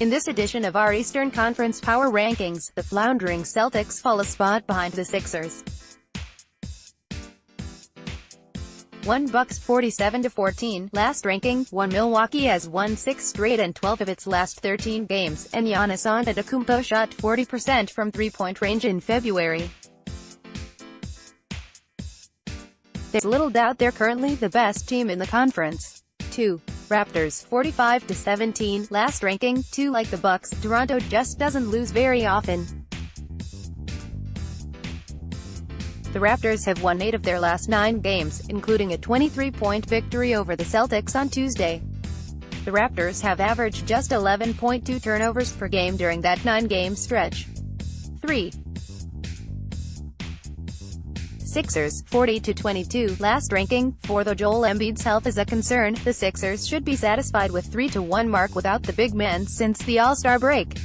In this edition of our Eastern Conference Power Rankings, the floundering Celtics fall a spot behind the Sixers. 1 Bucks 47-14, last ranking. 1 Milwaukee has won 6 straight and 12 of its last 13 games, and Giannis Antetokounmpo shot 40% from three-point range in February. There's little doubt they're currently the best team in the conference. 2 Raptors 45-17, last ranking. 2 Like the Bucks, Toronto just doesn't lose very often. The Raptors have won 8 of their last 9 games, including a 23-point victory over the Celtics on Tuesday. The Raptors have averaged just 11.2 turnovers per game during that 9-game stretch. 3 Sixers 40-22, last ranking. 4 Though Joel Embiid's health is a concern, the Sixers should be satisfied with 3-1 mark without the big man since the All-Star break.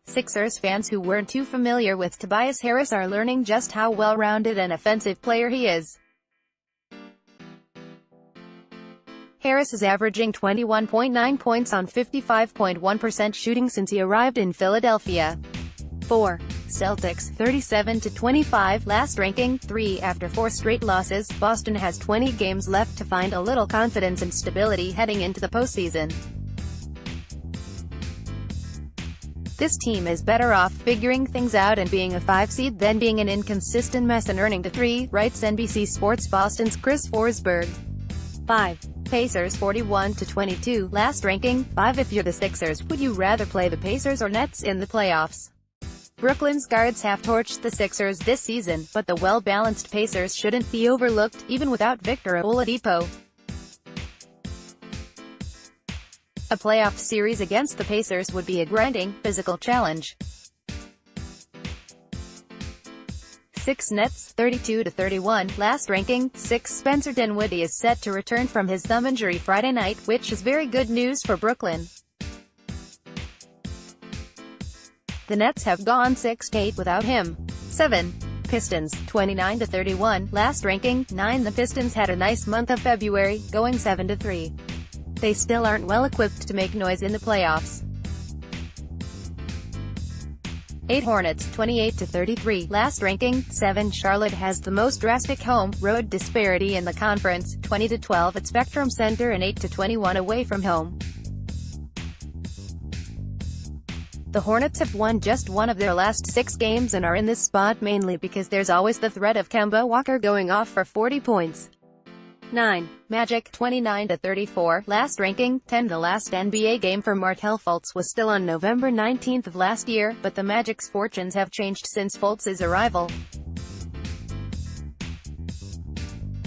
Sixers fans who weren't too familiar with Tobias Harris are learning just how well-rounded and offensive player he is. Harris is averaging 21.9 points on 55.1% shooting since he arrived in Philadelphia. 4 Celtics 37-25, last ranking. 3 After 4 straight losses, Boston has 20 games left to find a little confidence and stability heading into the postseason. This team is better off figuring things out and being a 5 seed than being an inconsistent mess and earning to 3, writes NBC Sports Boston's Chris Forsberg. 5 Pacers 41-22, last ranking. 5 If you're the Sixers, would you rather play the Pacers or Nets in the playoffs? Brooklyn's guards have torched the Sixers this season, but the well-balanced Pacers shouldn't be overlooked, even without Victor Oladipo. A playoff series against the Pacers would be a grinding, physical challenge. 6 Nets 32-31, last ranking. 6 Spencer Dinwiddie is set to return from his thumb injury Friday night, which is very good news for Brooklyn. The Nets have gone 6-8 without him. 7 Pistons 29-31, last ranking. 9 The Pistons had a nice month of February, going 7-3. They still aren't well equipped to make noise in the playoffs. 8 Hornets 28-33, last ranking. 7 Charlotte has the most drastic home-road disparity in the conference, 20-12 at Spectrum Center and 8-21 away from home. The Hornets have won just 1 of their last 6 games and are in this spot mainly because there's always the threat of Kemba Walker going off for 40 points. 9 Magic 29-34, last ranking. 10 The last NBA game for Markelle Fultz was still on November 19th of last year, but the Magic's fortunes have changed since Fultz's arrival.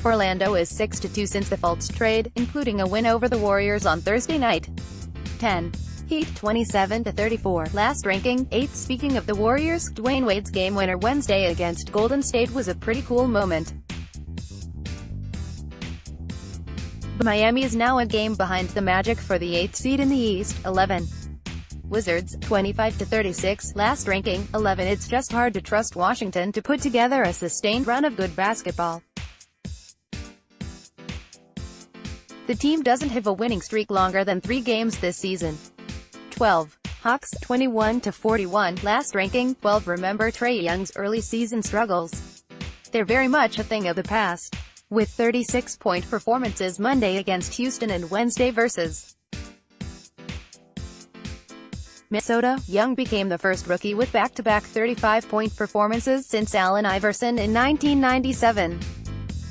Orlando is 6-2 since the Fultz trade, including a win over the Warriors on Thursday night. 10 Heat 27-34, last ranking. 8 Speaking of the Warriors, Dwayne Wade's game-winner Wednesday against Golden State was a pretty cool moment. Miami is now a game behind the Magic for the 8th seed in the East. 11 Wizards 25-36, last ranking. 11 It's just hard to trust Washington to put together a sustained run of good basketball. The team doesn't have a winning streak longer than 3 games this season. 12 Hawks 21-41, last ranking. 12 Remember Trae Young's early season struggles? They're very much a thing of the past. With 36-point performances Monday against Houston and Wednesday versus Minnesota, Young became the first rookie with back-to-back 35-point performances since Allen Iverson in 1997.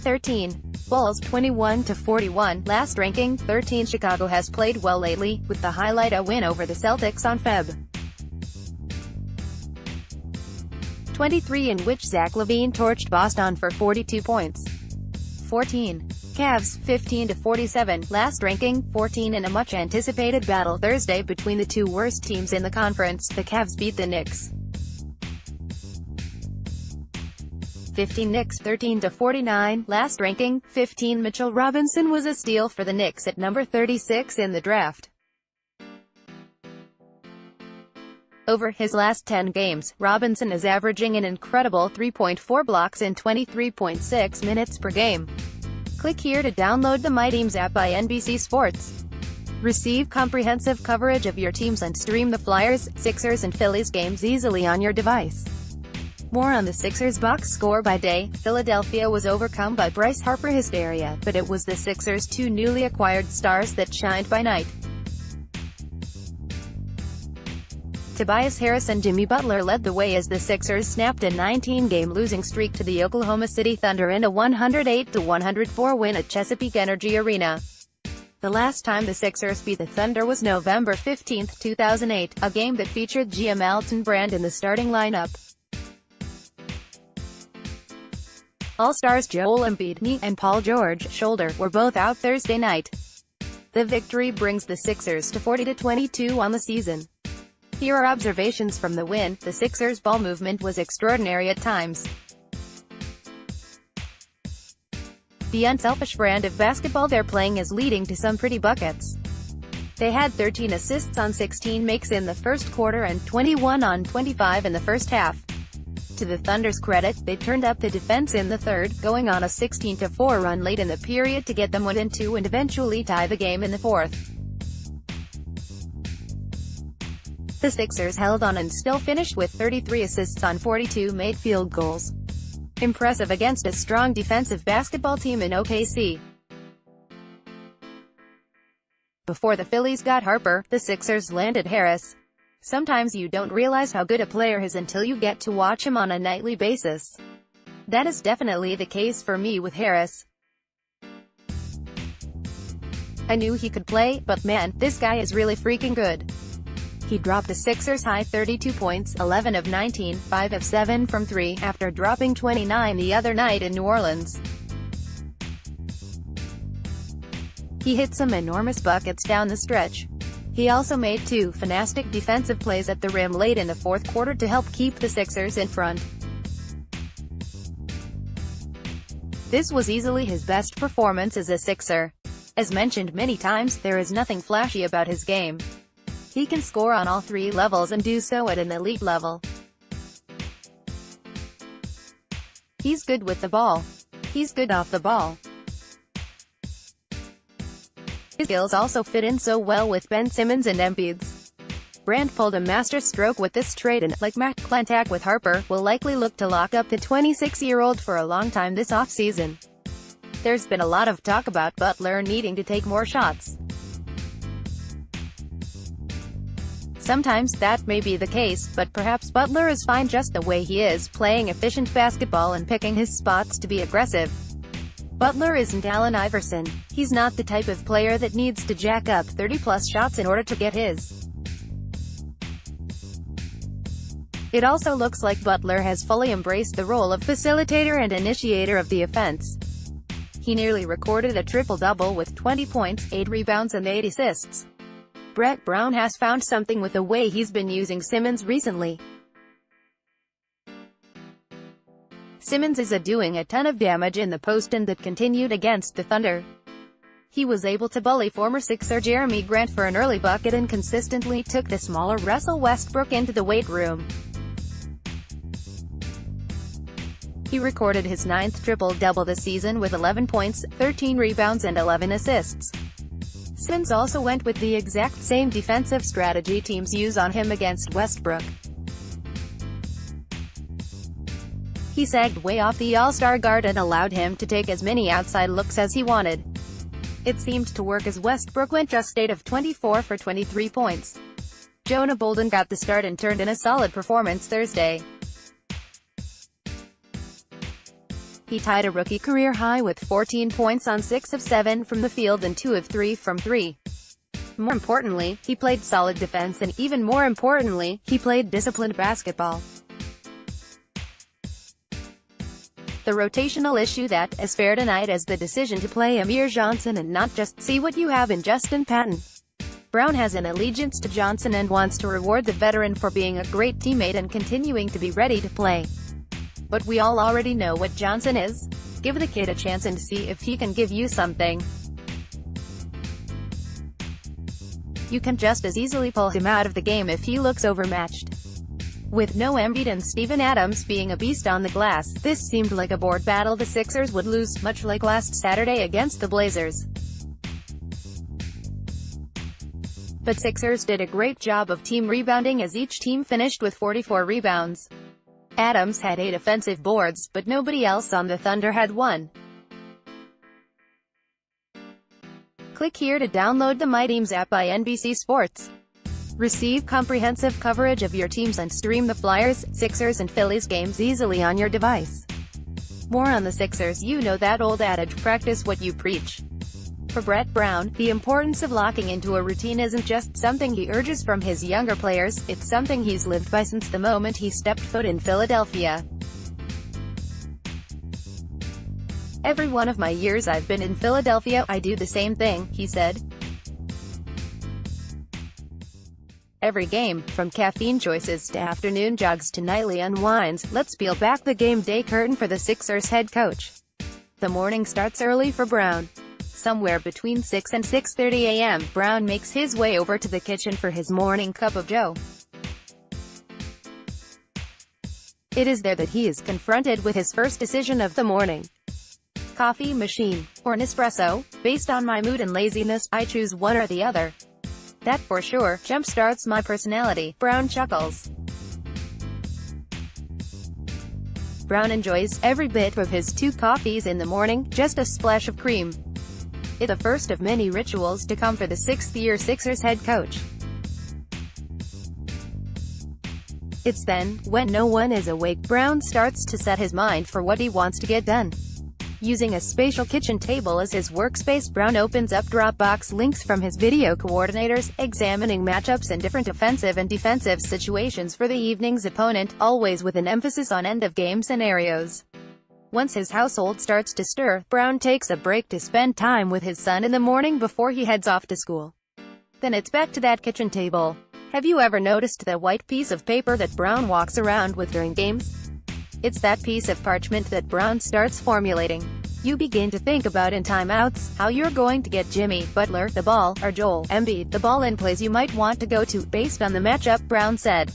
13 Bulls 21-41, last ranking. 13 Chicago has played well lately, with the highlight a win over the Celtics on Feb. 23 In which Zach LaVine torched Boston for 42 points. 14 Cavs 15-47, last ranking. 14 In a much-anticipated battle Thursday between the 2 worst teams in the conference, the Cavs beat the Knicks. 15 Knicks 13-49, last ranking. 15 Mitchell Robinson was a steal for the Knicks at number 36 in the draft. Over his last 10 games, Robinson is averaging an incredible 3.4 blocks in 23.6 minutes per game. Click here to download the My Teams app by NBC Sports. Receive comprehensive coverage of your teams and stream the Flyers, Sixers and Phillies games easily on your device. More on the Sixers box score by day. Philadelphia was overcome by Bryce Harper hysteria, but it was the Sixers' two newly acquired stars that shined by night. Tobias Harris and Jimmy Butler led the way as the Sixers snapped a 19-game losing streak to the Oklahoma City Thunder in a 108-104 win at Chesapeake Energy Arena. The last time the Sixers beat the Thunder was November 15, 2008, a game that featured GM Elton Brand in the starting lineup. All-stars Joel Embiid, knee, and Paul George, shoulder, were both out Thursday night. The victory brings the Sixers to 40-22 on the season. Here are observations from the win. The Sixers' ball movement was extraordinary at times. The unselfish brand of basketball they're playing is leading to some pretty buckets. They had 13 assists on 16 makes in the first quarter and 21 on 25 in the first half. To the Thunder's credit, they turned up the defense in the third, going on a 16-4 run late in the period to get them 1-2 and eventually tie the game in the fourth. The Sixers held on and still finished with 33 assists on 42 made field goals. Impressive against a strong defensive basketball team in OKC. Before the Phillies got Harper, the Sixers landed Harris. Sometimes you don't realize how good a player is until you get to watch him on a nightly basis. That is definitely the case for me with Harris. I knew he could play, but man, this guy is really freaking good. He dropped the Sixers' high 32 points, 11 of 19, 5 of 7 from 3, after dropping 29 the other night in New Orleans. He hit some enormous buckets down the stretch. He also made two fantastic defensive plays at the rim late in the fourth quarter to help keep the Sixers in front. This was easily his best performance as a Sixer. As mentioned many times, there is nothing flashy about his game. He can score on all three levels and do so at an elite level. He's good with the ball. He's good off the ball. His skills also fit in so well with Ben Simmons and Embiid's. Brand pulled a master stroke with this trade and, like Matt Clantack with Harper, will likely look to lock up the 26-year-old for a long time this offseason. There's been a lot of talk about Butler needing to take more shots. Sometimes that may be the case, but perhaps Butler is fine just the way he is, playing efficient basketball and picking his spots to be aggressive. Butler isn't Allen Iverson. He's not the type of player that needs to jack up 30-plus shots in order to get his. It also looks like Butler has fully embraced the role of facilitator and initiator of the offense. He nearly recorded a triple-double with 20 points, 8 rebounds and 8 assists. Brett Brown has found something with the way he's been using Simmons recently. Simmons is doing a ton of damage in the post, and that continued against the Thunder. He was able to bully former Sixer Jeremy Grant for an early bucket and consistently took the smaller Russell Westbrook into the weight room. He recorded his 9th triple-double this season with 11 points, 13 rebounds and 11 assists. Simmons also went with the exact same defensive strategy teams use on him against Westbrook. He sagged way off the All-Star guard and allowed him to take as many outside looks as he wanted. It seemed to work as Westbrook went just 8 of 24 for 23 points. Jonah Bolden got the start and turned in a solid performance Thursday. He tied a rookie career high with 14 points on 6 of 7 from the field and 2 of 3 from 3. More importantly, he played solid defense, and even more importantly, he played disciplined basketball. The rotational issue that is fair tonight is the decision to play Amir Johnson and not just see what you have in Justin Patton. Brown has an allegiance to Johnson and wants to reward the veteran for being a great teammate and continuing to be ready to play. But we all already know what Johnson is. Give the kid a chance and see if he can give you something. You can just as easily pull him out of the game if he looks overmatched. With no Embiid and Steven Adams being a beast on the glass, this seemed like a board battle the Sixers would lose, much like last Saturday against the Blazers. but Sixers did a great job of team rebounding as each team finished with 44 rebounds. Adams had 8 offensive boards, but nobody else on the Thunder had one. Click here to download the My Teams app by NBC Sports. Receive comprehensive coverage of your teams and stream the Flyers, Sixers and Phillies games easily on your device. More on the Sixers. You know that old adage, practice what you preach. For Brett Brown, the importance of locking into a routine isn't just something he urges from his younger players, it's something he's lived by since the moment he stepped foot in Philadelphia. "Every one of my years I've been in Philadelphia, I do the same thing," he said. "Every game, from caffeine choices to afternoon jogs to nightly unwinds, let's peel back the game day curtain for the Sixers head coach." The morning starts early for Brown. Somewhere between 6 and 6:30 a.m., Brown makes his way over to the kitchen for his morning cup of joe. It is there that he is confronted with his first decision of the morning. "Coffee machine or Nespresso? Based on my mood and laziness, I choose one or the other. That for sure jumpstarts my personality," Brown chuckles. Brown enjoys every bit of his 2 coffees in the morning, just a splash of cream. It's the first of many rituals to come for the 6th-year Sixers head coach. It's then, when no one is awake, Brown starts to set his mind for what he wants to get done. Using a spatial kitchen table as his workspace, Brown opens up Dropbox links from his video coordinators, examining matchups and different offensive and defensive situations for the evening's opponent, always with an emphasis on end-of-game scenarios. Once his household starts to stir, Brown takes a break to spend time with his son in the morning before he heads off to school. Then it's back to that kitchen table. Have you ever noticed the white piece of paper that Brown walks around with during games? It's that piece of parchment that Brown starts formulating. You begin to think about in timeouts, how you're going to get Jimmy Butler the ball, or Joel Embiid the ball in plays you might want to go to, based on the matchup, Brown said.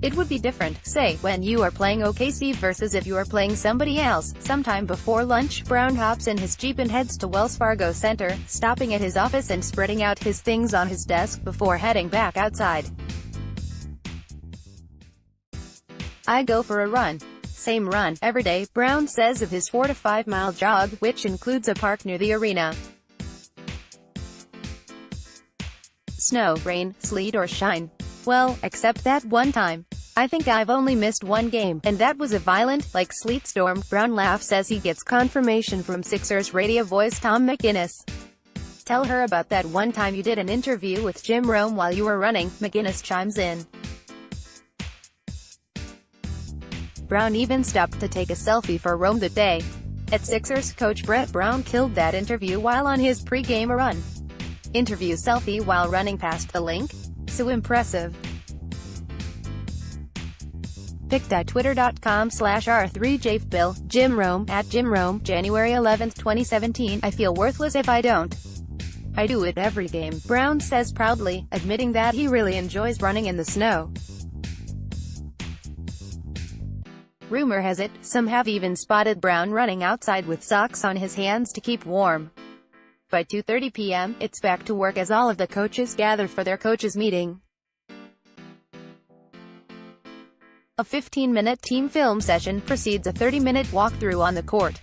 It would be different, say, when you are playing OKC versus if you are playing somebody else. Sometime before lunch, Brown hops in his Jeep and heads to Wells Fargo Center, stopping at his office and spreading out his things on his desk before heading back outside. "I go for a run. Same run, every day," Brown says of his 4 to 5 mile jog, which includes a park near the arena. Snow, rain, sleet or shine. Well, except that one time. I think I've only missed one game, and that was a violent, like sleet storm. Brown laughs as he gets confirmation from Sixers radio voice Tom McGinnis. "Tell her about that one time you did an interview with Jim Rome while you were running," McGinnis chimes in. Brown even stopped to take a selfie for Rome that day. At Sixers coach Brett Brown killed that interview while on his pre-game run. Interview selfie while running past the link? So impressive. Pic.twitter.com/r3jfbill, Jim Rome, @JimRome, January 11, 2017. "I feel worthless if I don't. I do it every game," Brown says proudly, admitting that he really enjoys running in the snow. Rumor has it, some have even spotted Brown running outside with socks on his hands to keep warm. By 2:30 p.m., it's back to work as all of the coaches gather for their coaches' meeting. A 15-minute team film session precedes a 30-minute walkthrough on the court.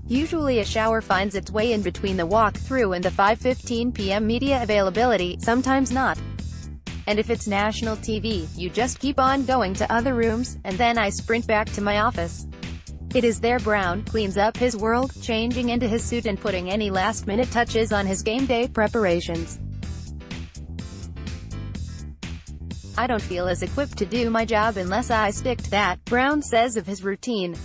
Usually a shower finds its way in between the walkthrough and the 5:15 p.m. media availability, sometimes not. And if it's national TV, you just keep on going to other rooms, and then I sprint back to my office. It is there Brown cleans up his world, changing into his suit and putting any last-minute touches on his game day preparations. "I don't feel as equipped to do my job unless I stick to that," Brown says of his routine.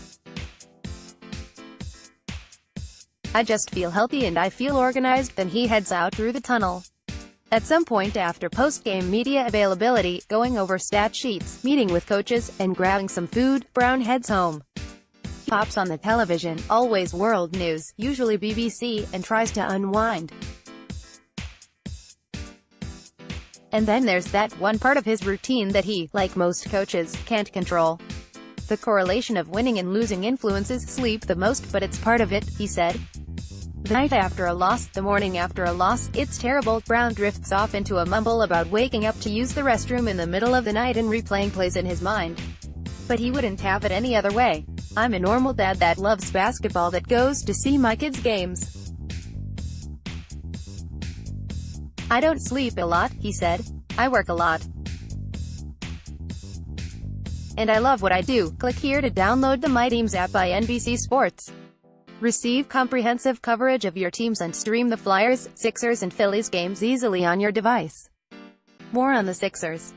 "I just feel healthy and I feel organized." Then he heads out through the tunnel. At some point after post-game media availability, going over stat sheets, meeting with coaches, and grabbing some food, Brown heads home. He pops on the television, always world news, usually BBC, and tries to unwind. And then there's that one part of his routine that he, like most coaches, can't control. "The correlation of winning and losing influences sleep the most, but it's part of it," he said. The night after a loss, the morning after a loss, it's terrible. Brown drifts off into a mumble about waking up to use the restroom in the middle of the night and replaying plays in his mind. But he wouldn't have it any other way. I'm a normal dad that loves basketball, that goes to see my kids' games. I don't sleep a lot, he said. I work a lot. And I love what I do. Click here to download the My Teams app by NBC Sports. Receive comprehensive coverage of your teams and stream the Flyers, Sixers and Phillies games easily on your device. More on the Sixers.